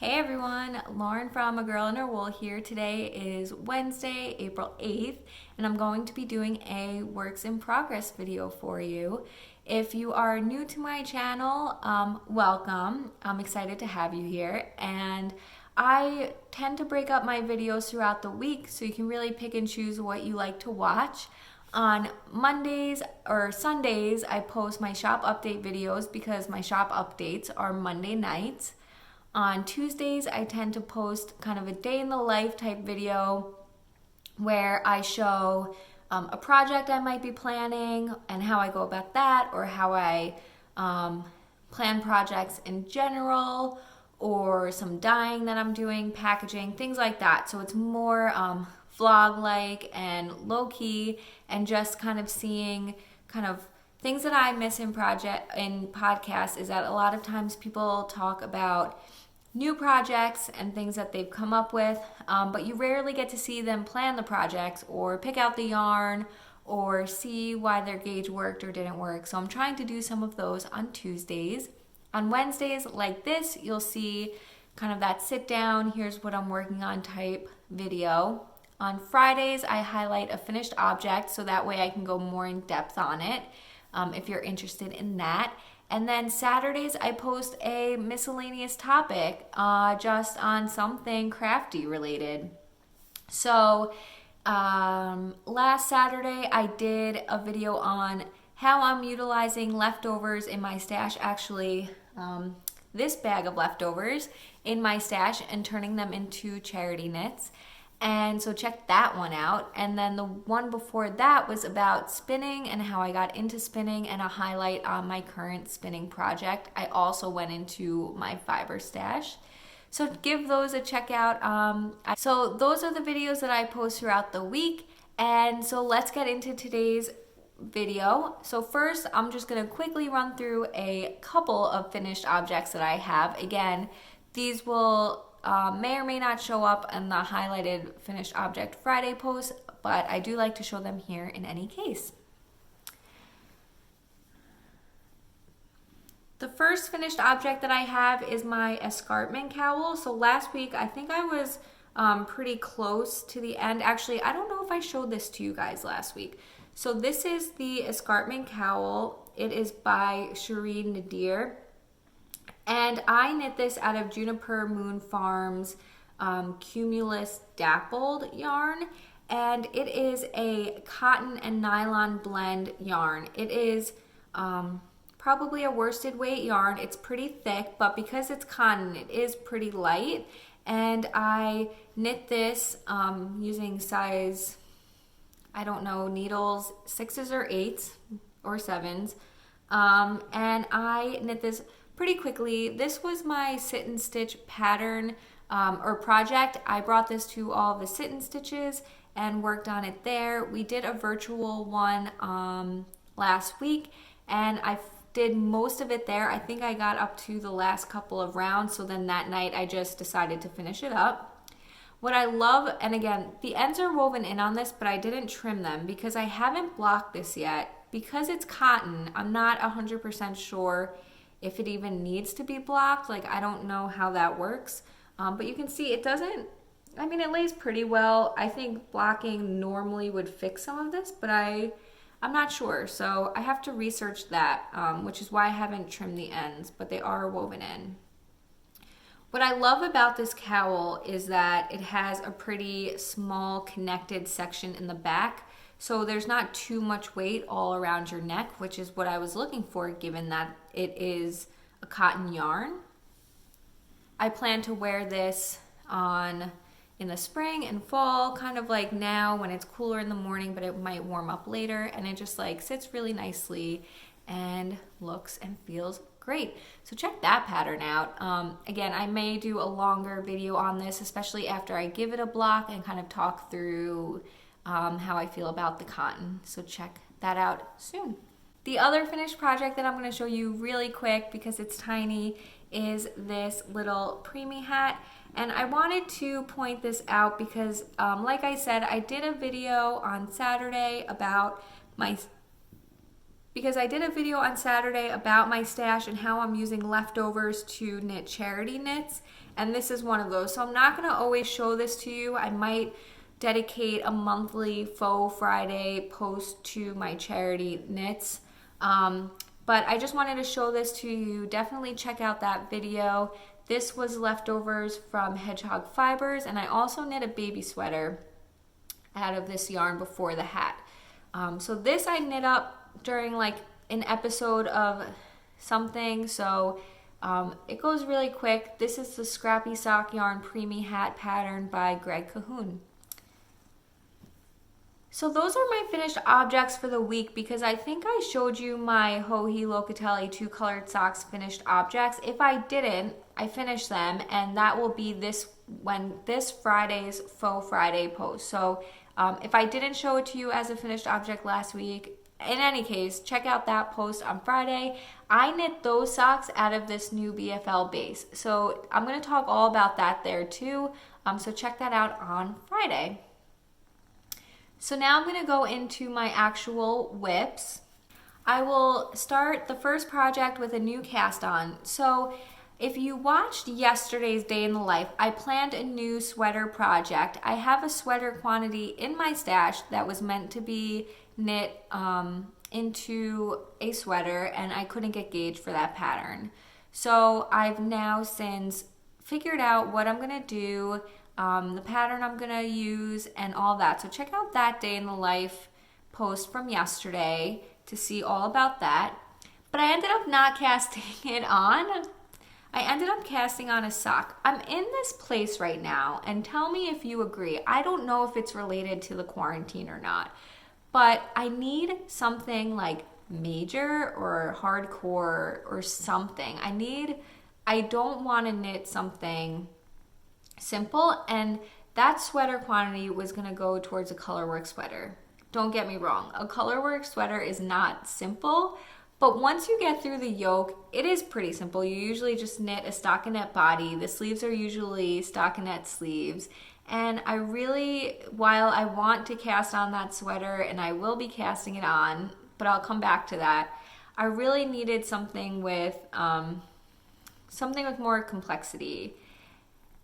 Hey everyone, Lauren from A Girl and Her Wool here. Today is Wednesday, April 8th, and I'm going to be doing a works in progress video for you. If you are new to my channel, welcome. I'm excited to have you here, and I tend to break up my videos throughout the week so you can really pick and choose what you like to watch. On Mondays or Sundays, I post my shop update videos because my shop updates are Monday nights. On Tuesdays, I tend to post kind of a day in the life type video where I show a project I might be planning and how I go about that, or how I plan projects in general, or some dyeing that I'm doing, packaging, things like that. So it's more vlog-like and low-key, and just kind of seeing kind of things that I miss in podcasts is that a lot of times people talk about new projects and things that they've come up with, but you rarely get to see them plan the projects or pick out the yarn or see why their gauge worked or didn't work. So I'm trying to do some of those on Tuesdays. On Wednesdays like this, you'll see kind of that sit down, here's what I'm working on type video. On Fridays, I highlight a finished object so that way I can go more in depth on it if you're interested in that. And then Saturdays, I post a miscellaneous topic just on something crafty related. So last Saturday, I did a video on how I'm utilizing leftovers in my stash, actually this bag of leftovers in my stash, and turning them into charity knits. And so check that one out. And then the one before that was about spinning and how I got into spinning, and a highlight on my current spinning project. I also went into my fiber stash. So give those a check out. So those are the videos that I post throughout the week. And so let's get into today's video. So first, I'm just gonna quickly run through a couple of finished objects that I have. Again, these will may or may not show up in the highlighted finished object Friday post, but I do like to show them here in any case. The first finished object that I have is my escarpment cowl. So last week, I think I was pretty close to the end. Actually, I don't know if I showed this to you guys last week. So this is the escarpment cowl. It is by Shireen Nadir. And I knit this out of Juniper Moon Farms Cumulus Dappled yarn, and it is a cotton and nylon blend yarn. It is probably a worsted weight yarn. It's pretty thick, but because it's cotton, it is pretty light. And I knit this using size, I don't know, needles 6s or 8s or 7s. And I knit this pretty quickly. This was my sit and stitch pattern or project. I brought this to all the sit and stitches and worked on it there. We did a virtual one last week, and I did most of it there. I think I got up to the last couple of rounds, so then that night I just decided to finish it up. What I love, and again, the ends are woven in on this, but I didn't trim them because I haven't blocked this yet. Because it's cotton, I'm not 100% sure if it even needs to be blocked. Like, I don't know how that works. But you can see it doesn't, I mean, it lays pretty well. I think blocking normally would fix some of this, but I'm not sure. So I have to research that, which is why I haven't trimmed the ends, but they are woven in. What I love about this cowl is that it has a pretty small connected section in the back. So there's not too much weight all around your neck, which is what I was looking for given that it is a cotton yarn. I plan to wear this on in the spring and fall, kind of like now when it's cooler in the morning, but it might warm up later, and it just like sits really nicely and looks and feels great. So check that pattern out. Again, I may do a longer video on this, especially after I give it a block and kind of talk through how I feel about the cotton. So check that out soon. The other finished project that I'm going to show you really quick because it's tiny is this little preemie hat. And I wanted to point this out because like I said, I did a video on Saturday about my because I did a video on Saturday about my stash and how I'm using leftovers to knit charity knits, and this is one of those. So I'm not going to always show this to you. I might dedicate a monthly Faux Friday post to my charity knits. But I just wanted to show this to you. Definitely check out that video. This was leftovers from Hedgehog Fibers, and I also knit a baby sweater out of this yarn before the hat. So this I knit up during like an episode of something, so it goes really quick. This is the Scrappy Sock Yarn Preemie Hat pattern by Greg Cahoon. So those are my finished objects for the week, because I think I showed you my Joji Locatelli 2-colored socks finished objects. If I didn't, I finished them, and that will be this Friday's Faux Friday post. So if I didn't show it to you as a finished object last week, in any case, check out that post on Friday. I knit those socks out of this new BFL base. So I'm going to talk all about that there too. So check that out on Friday. So now I'm going to go into my actual whips. I will start the first project with a new cast on. So if you watched yesterday's Day in the Life, I planned a new sweater project. I have a sweater quantity in my stash that was meant to be knit into a sweater, and I couldn't get gauge for that pattern. So I've now since figured out what I'm going to do, the pattern I'm going to use, and all that. So check out that Day in the Life post from yesterday to see all about that. But I ended up not casting it on. I ended up casting on a sock. I'm in this place right now, and tell me if you agree. I don't know if it's related to the quarantine or not, but I need something like major or hardcore or something. I don't want to knit something simple, and that sweater quantity was going to go towards a colorwork sweater. Don't get me wrong, a colorwork sweater is not simple, but once you get through the yoke, it is pretty simple. You usually just knit a stockinette body. The sleeves are usually stockinette sleeves, and I really, while I want to cast on that sweater, and I will be casting it on, but I'll come back to that, I really needed something with more complexity.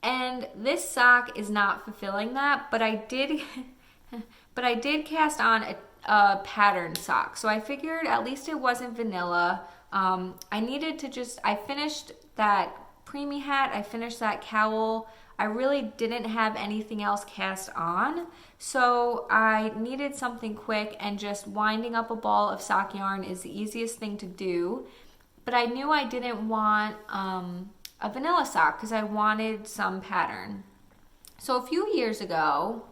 And this sock is not fulfilling that, but I did cast on a patterned sock. So I figured at least it wasn't vanilla. I finished that preemie hat, I finished that cowl. I really didn't have anything else cast on. So I needed something quick, and just winding up a ball of sock yarn is the easiest thing to do. But I knew I didn't want a vanilla sock because I wanted some pattern. So a few years ago,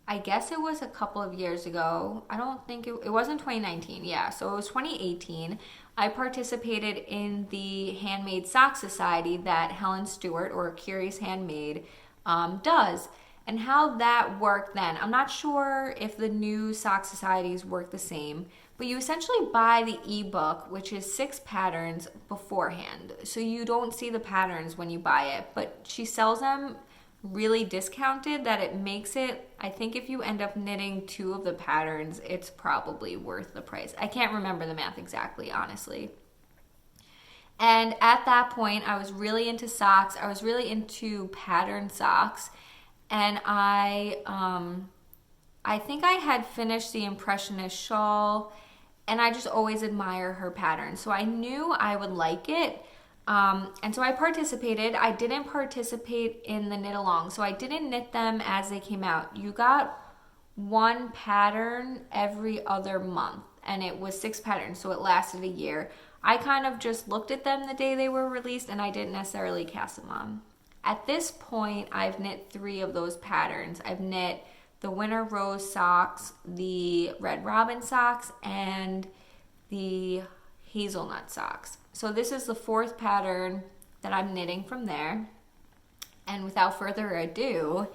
I guess it was a couple of years ago, I don't think it wasn't 2019, yeah, so it was 2018, I participated in the Handmade Sock Society that Helen Stewart, or Curious Handmade, does. And how that worked then, I'm not sure if the new sock societies work the same, but you essentially buy the ebook, which is 6 patterns beforehand. So you don't see the patterns when you buy it, but she sells them really discounted that it makes it, I think if you end up knitting 2 of the patterns, it's probably worth the price. I can't remember the math exactly, honestly. And at that point, I was really into socks. I was really into patterned socks. And I think I had finished the Impressionist shawl, and I just always admire her pattern. So I knew I would like it. And so I participated. I didn't participate in the knit along. So I didn't knit them as they came out. You got 1 pattern every other month, and it was 6 patterns. So it lasted a year. I kind of just looked at them the day they were released, and I didn't necessarily cast them on. At this point, I've knit 3 of those patterns. I've knit the Winter Rose socks, the Red Robin socks, and the Hazelnut socks. So this is the 4th pattern that I'm knitting from there. And without further ado,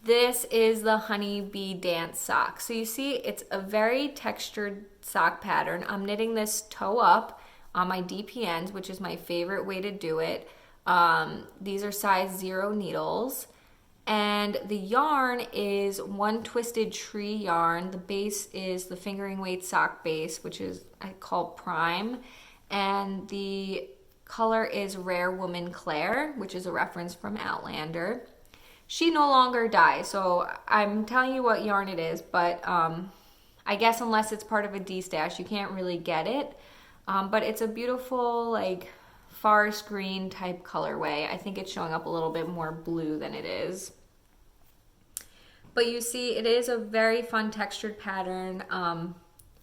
this is the Honeybee Dance sock. So you see, it's a very textured sock pattern. I'm knitting this toe up on my DPNs, which is my favorite way to do it. These are size 0 needles. And the yarn is One Twisted Tree yarn. The base is the fingering weight sock base, which is I call Prime. And the color is Rare Woman Claire, which is a reference from Outlander. She no longer dyes, so I'm telling you what yarn it is, but I guess unless it's part of a D-stash, you can't really get it. But it's a beautiful, like, forest green type colorway. I think it's showing up a little bit more blue than it is. But you see, it is a very fun textured pattern.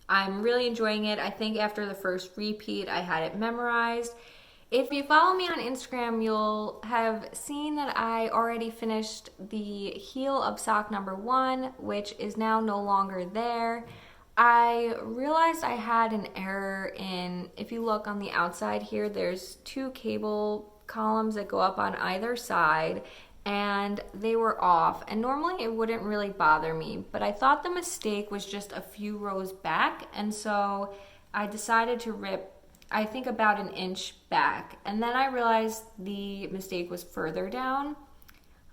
I'm really enjoying it. I think after the first repeat, I had it memorized. If you follow me on Instagram, you'll have seen that I already finished the heel of sock number 1, which is now no longer there. I realized I had an error in, if you look on the outside here, there's 2 cable columns that go up on either side, and they were off. And normally it wouldn't really bother me, but I thought the mistake was just a few rows back, and so I decided to rip, I think, about an inch back. And then I realized the mistake was further down.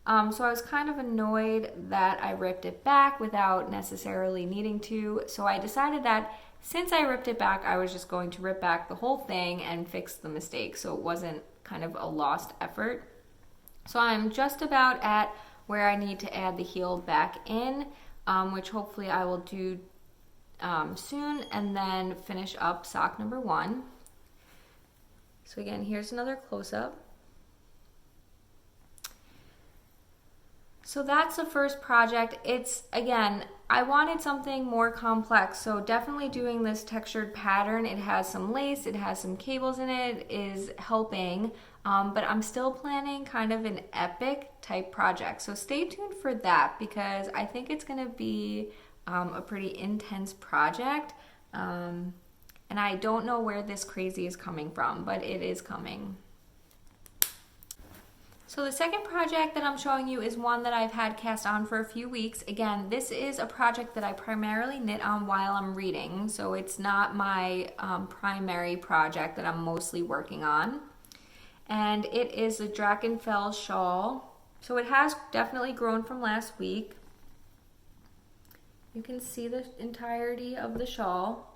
So I was kind of annoyed that I ripped it back without necessarily needing to. So I decided that since I ripped it back, I was just going to rip back the whole thing and fix the mistake, so it wasn't kind of a lost effort. So I'm just about at where I need to add the heel back in, which hopefully I will do soon, and then finish up sock number 1. So again, here's another close-up. So that's the first project. It's, again, I wanted something more complex, so definitely doing this textured pattern. It has some lace, it has some cables in it, is helping, but I'm still planning kind of an epic type project. So stay tuned for that, because I think it's gonna be a pretty intense project. And I don't know where this crazy is coming from, but it is coming. So the second project that I'm showing you is one that I've had cast on for a few weeks. Again, this is a project that I primarily knit on while I'm reading, so it's not my primary project that I'm mostly working on. And it is the Drachenfels shawl. So it has definitely grown from last week. You can see the entirety of the shawl.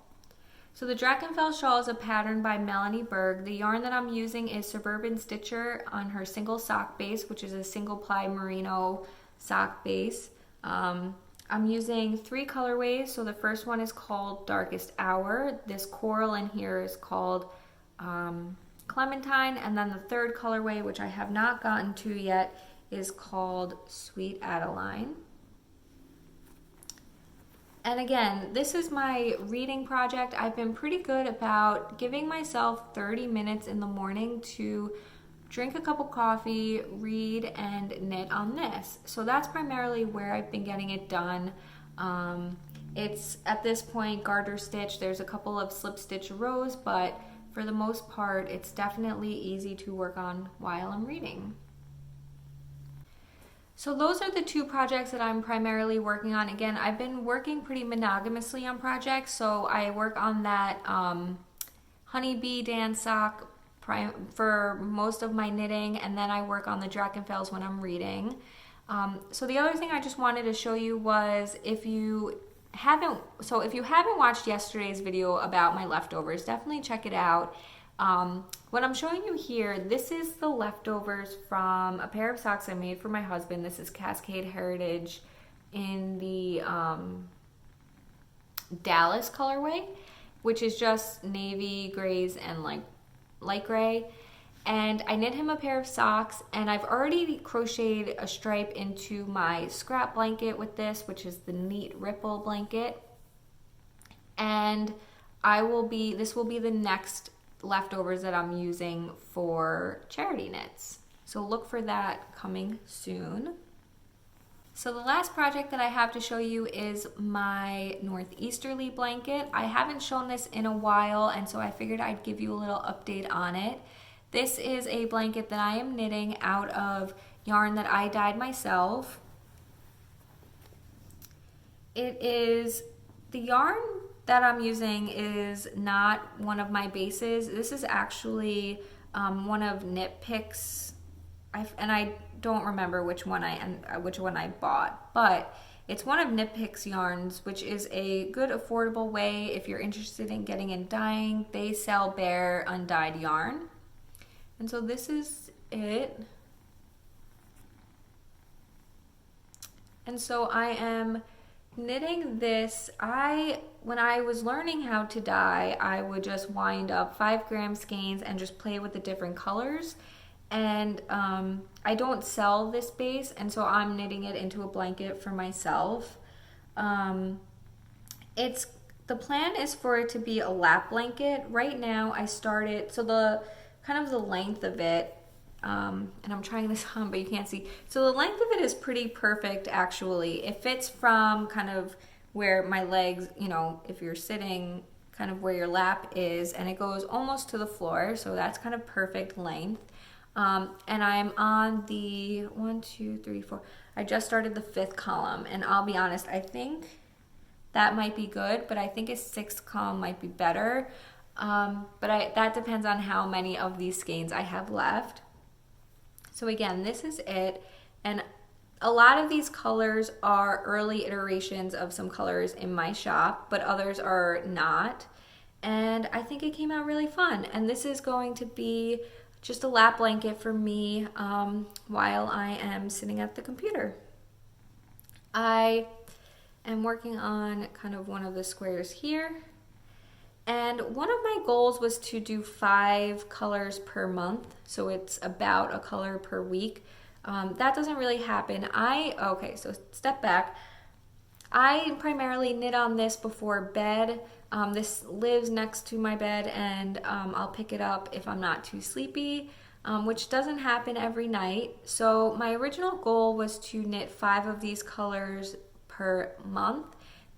So the Drachenfels shawl is a pattern by Melanie Berg. The yarn that I'm using is Suburban Stitcher on her single sock base, which is a single ply merino sock base. I'm using 3 colorways. So the first one is called Darkest Hour. This coral in here is called Clementine. And then the third colorway, which I have not gotten to yet, is called Sweet Adeline. And again, this is my reading project. I've been pretty good about giving myself 30 minutes in the morning to drink a cup of coffee, read, and knit on this. So that's primarily where I've been getting it done. It's at this point garter stitch. There's a couple of slip stitch rows, but for the most part, it's definitely easy to work on while I'm reading. So those are the 2 projects that I'm primarily working on. Again, I've been working pretty monogamously on projects, so I work on that honeybee dance sock for most of my knitting, and then I work on the Drachenfels when I'm reading. So the other thing I just wanted to show you was if you haven't watched yesterday's video about my leftovers, definitely check it out. What I'm showing you here, this is the leftovers from a pair of socks I made for my husband. This is Cascade Heritage in the Dallas colorway, which is just navy, grays, and like light gray. And I knit him a pair of socks, and I've already crocheted a stripe into my scrap blanket with this, which is the Neat Ripple blanket. And this will be the next leftovers that I'm using for charity knits. So look for that coming soon. So the last project that I have to show you is my northeasterly blanket. I haven't shown this in a while, and so I figured I'd give you a little update on it. This is a blanket that I am knitting out of yarn that I dyed myself. It is, the yarn that I'm using is not one of my bases. This is actually one of Knit Picks, and I don't remember which one I bought, but it's one of Knit Picks yarns, which is a good affordable way if you're interested in getting in dyeing. They sell bare undyed yarn. And so this is it. And so I am knitting this. When I was learning how to dye, I would just wind up 5-gram skeins and just play with the different colors. And I don't sell this base, and so I'm knitting it into a blanket for myself. The plan is for it to be a lap blanket. Right now I started, so the kind of the length of it, and I'm trying this on but you can't see. So the length of it is pretty perfect actually. It fits from kind of where my legs, you know, if you're sitting, kind of where your lap is, and it goes almost to the floor, so that's kind of perfect length. And I'm on the 1, 2, 3, 4. I just started the 5th column, and I'll be honest, I think that might be good, but I think a 6th column might be better. But that depends on how many of these skeins I have left. So again, this is it, and a lot of these colors are early iterations of some colors in my shop, but others are not. And I think it came out really fun, and this is going to be just a lap blanket for me while I am sitting at the computer. I am working on kind of one of the squares here. And one of my goals was to do 5 colors per month. So it's about a color per week. That doesn't really happen. Okay, so step back. I primarily knit on this before bed. This lives next to my bed, and I'll pick it up if I'm not too sleepy, which doesn't happen every night. So my original goal was to knit 5 of these colors per month.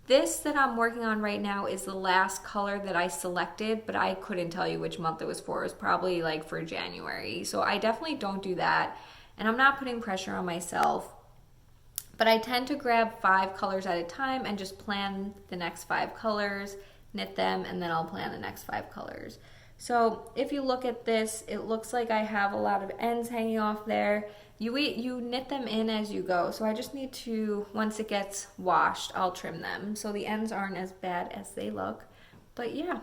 This that I'm working on right now is the last color that I selected, but I couldn't tell you which month it was for. It was probably like for January. So I definitely don't do that, and I'm not putting pressure on myself. But I tend to grab 5 colors at a time and just plan the next 5 colors, knit them, and then I'll plan the next 5 colors. So if you look at this, it looks like I have a lot of ends hanging off there. You knit them in as you go. So I just need to, once it gets washed, I'll trim them. So the ends aren't as bad as they look. But yeah,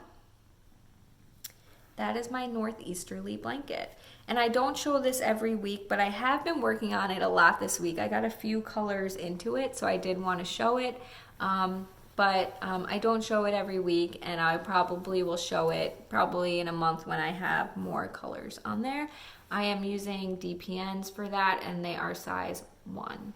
that is my northeasterly blanket. And I don't show this every week, but I have been working on it a lot this week. I got a few colors into it, so I did want to show it. But I don't show it every week, and I probably will show it probably in a month when I have more colors on there. I am using DPNs for that, and they are size 1.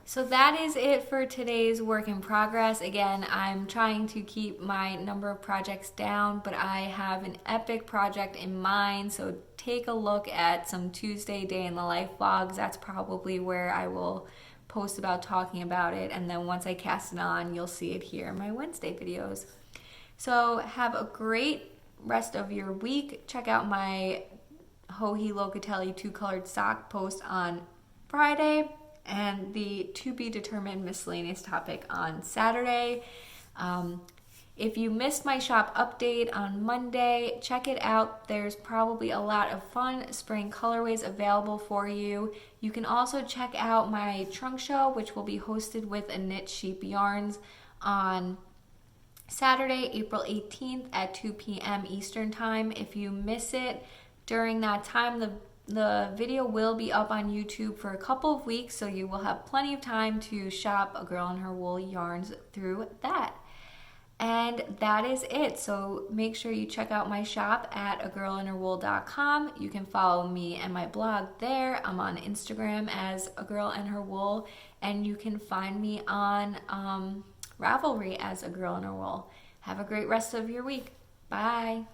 So that is it for today's work in progress. Again, I'm trying to keep my number of projects down, but I have an epic project in mind. So take a look at some Tuesday day in the life vlogs. That's probably where I will post about talking about it. And then once I cast it on, you'll see it here in my Wednesday videos. So have a great rest of your week. Check out my Joji Locatelli 2-colored sock post on Friday, and the to be determined miscellaneous topic on Saturday. If you missed my shop update on Monday, check it out. There's probably a lot of fun spring colorways available for you. You can also check out my trunk show, which will be hosted with a Knit Sheep Yarns on Saturday, April 18th at 2 p.m. Eastern Time. If you miss it during that time, the video will be up on YouTube for a couple of weeks, so you will have plenty of time to shop A Girl and Her Wool yarns through that. And that is it. So make sure you check out my shop at agirlandherwool.com. You can follow me and my blog there. I'm on Instagram as A Girl and Her Wool, and you can find me on Ravelry as A Girl and Her Wool. Have a great rest of your week. Bye.